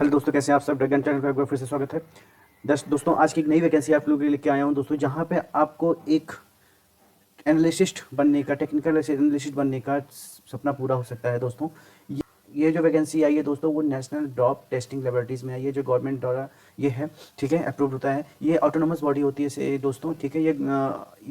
Hello दोस्तों, कैसे हैं आप सब। ड्रैगन चैनल पर एक बार फिर से स्वागत है। दोस्तों आज की एक नई वैकेंसी आप लोगों के लिए लेके आया हूं दोस्तों, जहां पे आपको एक एनालिस्ट बनने का, टेक्निकल एनालिस्ट बनने का सपना पूरा हो सकता है दोस्तों। ये जो वैकेंसी आई है दोस्तों, वो नेशनल ड्रॉप टेस्टिंग लेबोरेटरीज में है। ये जो गवर्नमेंट द्वारा ये है, ठीक है, अप्रूव होता है। ये ऑटोनोमस बॉडी होती है से दोस्तों, ठीक है।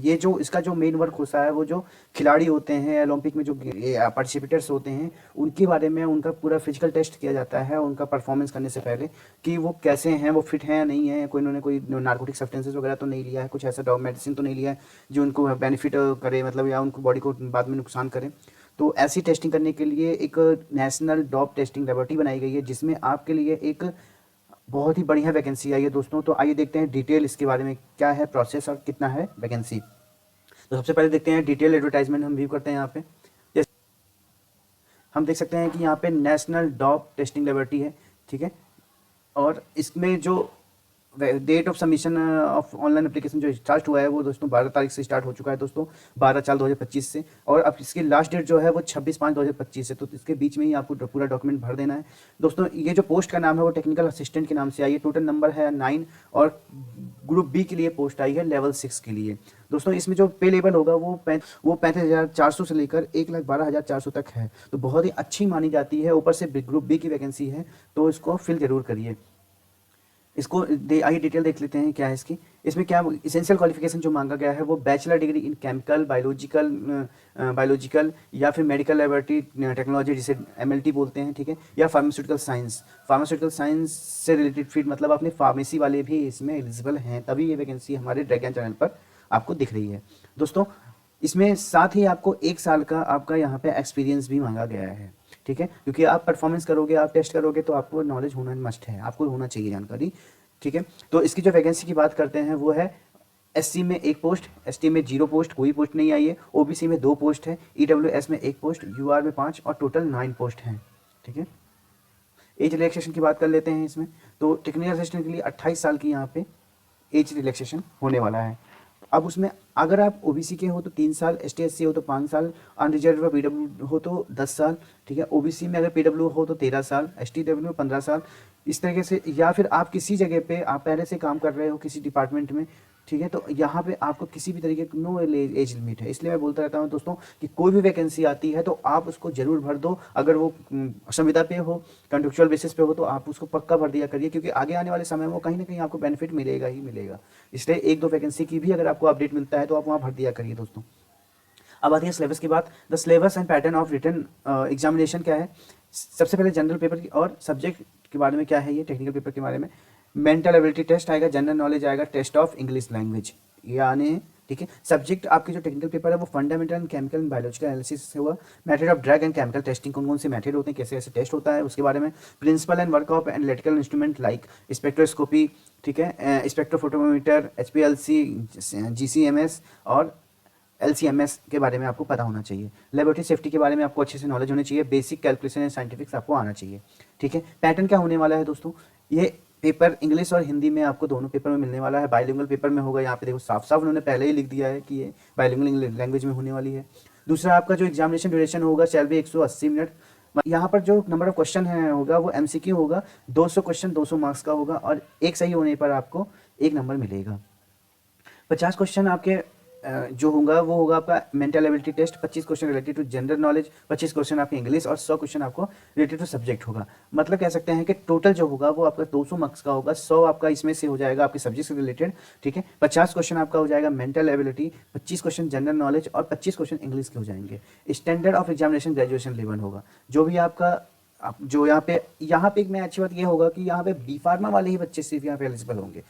ये जो इसका जो मेन वर्क होता है, वो जो खिलाड़ी होते हैं ओलंपिक में, जो पार्टिसिपेटर्स होते हैं, उनके बारे में उनका पूरा फिजिकल टेस्ट किया जाता है उनका परफॉर्मेंस करने से पहले, कि वो कैसे हैं, वो फिट हैं या नहीं है, कोई उन्होंने कोई नार्कोटिक सब्सटेंसेस वगैरह तो नहीं लिया है, कुछ ऐसा मेडिसिन तो नहीं लिया है जो उनको बेनिफिट करे, मतलब या उनको बॉडी को बाद में नुकसान करे। तो ऐसी टेस्टिंग करने के लिए एक नेशनल डॉप टेस्टिंग लेबोरेटरी बनाई गई है, जिसमें आपके लिए एक बहुत ही बढ़िया वैकेंसी आई है दोस्तों। तो आइए देखते हैं डिटेल इसके बारे में, क्या है प्रोसेस और कितना है वैकेंसी। तो सबसे पहले देखते हैं डिटेल एडवर्टाइजमेंट, हम व्यू करते हैं यहाँ पे। जैसे हम देख सकते हैं कि यहाँ पे नेशनल डॉप टेस्टिंग लेबोरेटरी है, ठीक है। और इसमें जो date of submission of online application जो स्टार्ट हुआ है, वो दोस्तों 12 तारीख से स्टार्ट हो चुका है दोस्तों, 12/4/2025 से। और अब इसकी लास्ट डेट जो है वो 26/5/2025 है। तो इसके बीच में ही आपको पूरा डॉक्यूमेंट भर देना है दोस्तों। ये जो पोस्ट का नाम है वो टेक्निकल असिस्टेंट के नाम से आई है। टोटल नंबर है 9 और ग्रुप बी के लिए पोस्ट आई है लेवल 6 के लिए दोस्तों। इसमें जो पे लेवल होगा वो 35,400 से लेकर 1,12,400 तक है। तो बहुत ही अच्छी मानी जाती है। ऊपर से ग्रुप बी की वैकेंसी है, तो इसको फिल जरूर करिए। इसको आइए डिटेल देख लेते हैं क्या है इसकी। इसमें क्या इसेंशियल क्वालिफिकेशन जो मांगा गया है, वो bachelor degree in chemical, biological या फिर मेडिकल लेबोरेटरी टेक्नोलॉजी, जिसे एमएलटी बोलते हैं, ठीक है, या फार्मास्यूटिकल साइंस। फार्मास्यूटिकल साइंस से रिलेटेड फील्ड, मतलब अपने फार्मेसी वाले भी इसमें एलिजिबल हैं, तभी ये वैकेंसी हमारे ड्रैगन चैनल पर आपको दिख रही है दोस्तों। इसमें साथ ही आपको 1 साल का आपका यहाँ पे एक्सपीरियंस भी मांगा गया है, ठीक है, क्योंकि आप परफॉर्मेंस करोगे, आप टेस्ट करोगे, तो आपको नॉलेज होना मस्ट है, आपको होना चाहिए जानकारी, ठीक है। तो इसकी जो वैकेंसी की बात करते हैं वो है एससी में 1 पोस्ट, एसटी में 0 पोस्ट, कोई पोस्ट नहीं आई है। ओबीसी में 2 पोस्ट है, ईडब्ल्यूएस में 1 पोस्ट, यूआर में 5 और टोटल 9 पोस्ट हैं, ठीक है। एज रिलैक्सेशन की बात कर लेते हैं इसमें। तो टेक्निकल असिस्टेंट के लिए 28 साल की यहाँ पे एज रिलैक्सेशन होने वाला है। अब उसमें अगर आप ओबीसी के हो तो 3 साल, एसटी एससी हो तो 5 साल, अनरिजर्व पीडब्ल्यू हो तो 10 साल, ठीक है। ओबीसी में अगर पीडब्ल्यू हो तो 13 साल, एसटीडब्ल्यू 15 साल, इस तरीके से। या फिर आप किसी जगह पे आप पहले से काम कर रहे हो किसी डिपार्टमेंट में, ठीक है, तो यहाँ पे आपको किसी भी तरीके की नो एज लिमिट है। इसलिए मैं बोलता रहता हूँ दोस्तों कि कोई भी वैकेंसी आती है तो आप उसको जरूर भर दो। अगर वो संविदा पे हो, कंट्रेक्चुअल बेसिस पे हो, तो आप उसको पक्का भर दिया करिए, क्योंकि आगे आने वाले समय में वो कहीं ना कहीं आपको बेनिफिट मिलेगा ही मिलेगा। इसलिए 1-2 वैकेंसी की भी अगर आपको अपडेट मिलता है तो आप वहाँ भर दिया करिए दोस्तों। अब आती है सिलेबस की बात। The syllabus and pattern of written examination क्या है। सबसे पहले जनरल पेपर की और सब्जेक्ट के बारे में क्या है, ये टेक्निकल पेपर के बारे में। मेंटल एबिलिटी टेस्ट आएगा, जनरल नॉलेज आएगा, टेस्ट ऑफ इंग्लिश लैंग्वेज, यानी, ठीक है। सब्जेक्ट आपके जो टेक्निकल पेपर है वो fundamental and chemical and biological analysis से हुआ। Method of drug and chemical testing, कौन कौन से मेथड होते हैं, कैसे कैसे टेस्ट होता है, उसके बारे में। Principle and work of analytical instrument like spectroscopy, ठीक है, स्पेक्ट्रोफोटोमीटर, एचपीएलसी, जीसीएमएस और एलसीएमएस के बारे में आपको पता होना चाहिए। लेबोरेटरी सेफ्टी के बारे में आपको अच्छे से नॉलेज होनी चाहिए। बेसिक कैलकुलेशन एंड साइंटिफिक्स आपको आना चाहिए, ठीक है। पैटर्न क्या होने वाला है दोस्तों, ये पेपर इंग्लिश और हिंदी में आपको दोनों पेपर में मिलने वाला है। बाइलिंगुअल पेपर में होगा, यहाँ पे देखो साफ साफ उन्होंने पहले ही लिख दिया है कि ये बाइलिंगुअल लैंग्वेज में होने वाली है। दूसरा, आपका जो एग्जामिनेशन ड्यूरेशन होगा शैल बी 180 मिनट। यहाँ पर जो नंबर ऑफ क्वेश्चन है होगा वो एमसीक्यू होगा। 200 क्वेश्चन 200 मार्क्स का होगा, और एक सही होने पर आपको 1 नंबर मिलेगा। 50 क्वेश्चन आपके जो होगा वो होगा आपका mental ability test, 25 question related to general knowledge, 25 question आपके इंग्लिश, और 100 क्वेश्चन आपको रिलेटेड टू सब्जेक्ट होगा। मतलब कह सकते हैं कि टोटल जो होगा वो आपका 200 मार्क्स का होगा। 100 आपका इसमें से हो जाएगा आपके सब्जेक्ट से रिलेटेड, ठीक है। 50 क्वेश्चन आपका हो जाएगा mental ability, 25 question general knowledge और 25 क्वेश्चन इंग्लिश के हो जाएंगे। Standard of examination graduation level होगा। जो भी आपका जो यहाँ पे एक मैं अच्छी बात ये होगा कि यहाँ पे बी फार्मा वाले ही बच्चे सिर्फ यहाँ पे एलिजिबल होंगे,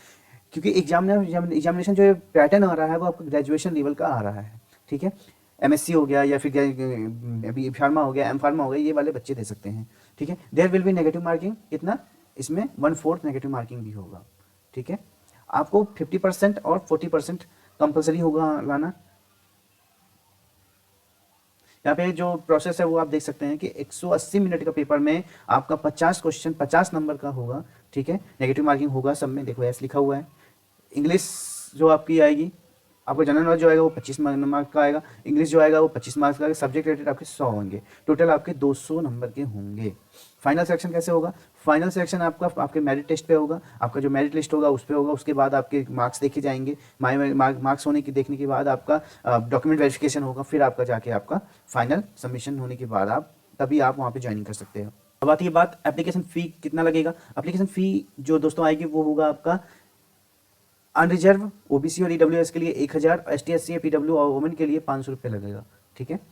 क्योंकि एग्जामिनेशन जो पैटर्न आ रहा है वो आपको ग्रेजुएशन लेवल का आ रहा है, ठीक है। एमएससी हो गया या फिर बी फार्मा हो गया, एम फार्मा हो गया, ये वाले बच्चे दे सकते हैं, ठीक है। There will be negative marking, कितना, इसमें 1/4 नेगेटिव मार्किंग भी होगा, ठीक है। आपको 50% और 40% कंपलसरी होगा लाना। यहाँ पे जो प्रोसेस है वो आप देख सकते हैं कि 180 मिनट का पेपर में आपका 50 क्वेश्चन 50 नंबर का होगा, ठीक है। नेगेटिव मार्किंग होगा सब में, देखो एस लिखा हुआ है। इंग्लिश जो आपकी आएगी आपका जनरल नॉलेज जो आएगा वो 25 मार्क्स का आएगा, इंग्लिश जो आएगा वो 25 मार्क्स का आएगा, सब्जेक्ट रिलेटेड आपके 100 होंगे, टोटल आपके 200 नंबर के होंगे। फाइनल सिलेक्शन कैसे होगा? फाइनल सिलेक्शन आपका आपके मेरिट टेस्ट पे होगा, आपका जो मेरिट लिस्ट होगा उस पे होगा, उसके बाद आपके मार्क्स देखे जाएंगे, मार्क्स होने की देखने के बाद आपका डॉक्यूमेंट वेरिफिकेशन होगा, फिर आपका जाके आपका फाइनल सबमिशन होने के बाद तभी आप वहाँ पे ज्वाइनिंग कर सकते हो। अब आती है बात एप्लीकेशन फ़ी कितना लगेगा। एप्लीकेशन फ़ी जो दोस्तों आएगी वो होगा आपका अनरिजर्व ओबीसी और ईडब्ल्यूएस के लिए 1000, एसटी एससी पीडब्ल्यू और वुमेन के लिए 500 रुपये लगेगा, ठीक है।